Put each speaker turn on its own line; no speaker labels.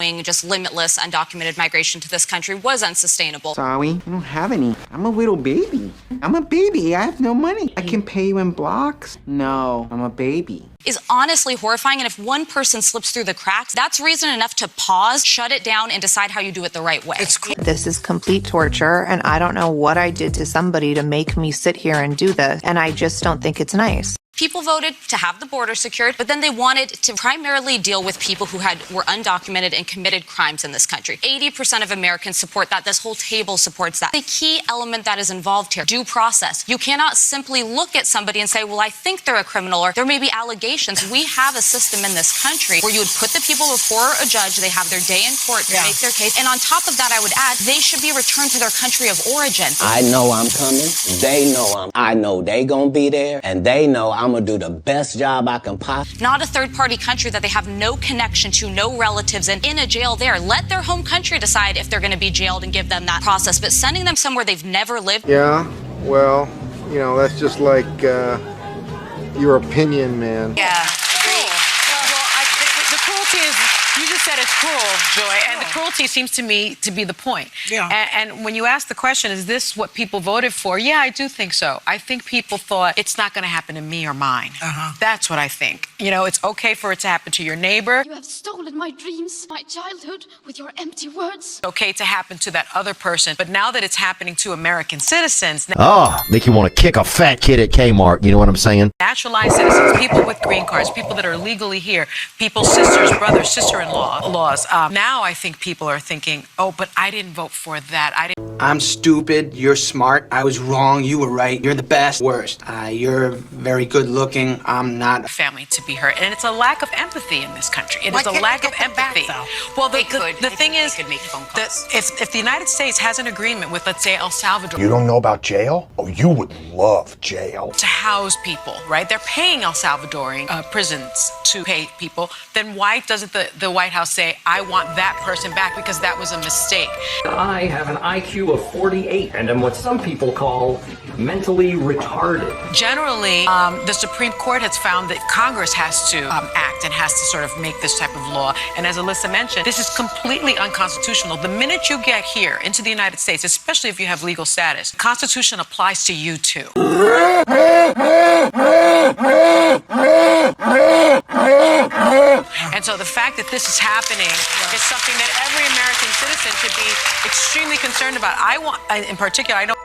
allowing just limitless undocumented migration to this country was unsustainable.
Sorry, I don't have any. I'm a little baby. I'm a baby. I have no money. I can pay you in blocks. No, I'm a baby.
Is honestly horrifying, and if one person slips through the cracks, that's reason enough to pause, shut it down, and decide how you do it the right way.
This is complete torture, and I don't know what I did to somebody to make me sit here and do this, and I just don't think it's nice.
People voted to have the border secured, but then they wanted to primarily deal with people who were undocumented and committed crimes in this country. 80% of Americans support that. This whole table supports that. The key element that is involved here, due process. You cannot simply look at somebody and say, well, I think they're a criminal, or there may be allegations. We have a system in this country where you would put the people before a judge, they have their day in court to make their case, and on top of that, I would add, they should be returned to their country of origin.
I know I'm coming. They know I know they gonna be there, and they know I'm gonna do the best job I can possibly.
Not a third-party country that they have no connection to, no relatives in a jail there. Let their home country decide if they're going to be jailed and give them that process. But sending them somewhere they've never lived.
Yeah, well, you know, that's just like your opinion, man.
Yeah.
The cruelty is, you just said it's cruel, Joy, and the cruelty seems to me to be the point. Yeah. And when you ask the question, is this what people voted for? Yeah, I do think so. I think people thought it's not going to happen to me or mine. That's what I think. You know, it's okay for it to happen to your neighbor.
You have stolen my dreams, my childhood, with your empty words.
It's okay to happen to that other person, but now that it's happening to American citizens.
Make you want to kick a fat kid at Kmart, you know what I'm saying?
Naturalized citizens, people with green cards, people that are legally here, people's sisters, brothers, sister-in-laws. Now I think people are thinking, oh, but I didn't vote for that.
I'm stupid, you're smart, I was wrong, you were right, you're the best, worst. You're very good looking, I'm not.
Family to be hurt, and it's a lack of empathy in this country. It is a lack of empathy. Well, the thing is, if the United States has an agreement with, let's say, El Salvador.
You don't know about jail? Oh, you would love jail.
To house people, right? They're paying El Salvadorian prisons to pay people. Then why doesn't the White House say, I want that person back because that was a mistake?
I have an IQ of 48 and am what some people call mentally retarded.
Generally, the Supreme Court has found that Congress has to act and has to sort of make this type of law. And as Alyssa mentioned, this is completely unconstitutional. The minute you get here into the United States, especially if you have legal status, the Constitution applies to you too. And so the fact that this is happening is something that every American citizen should be extremely concerned about. In particular, I know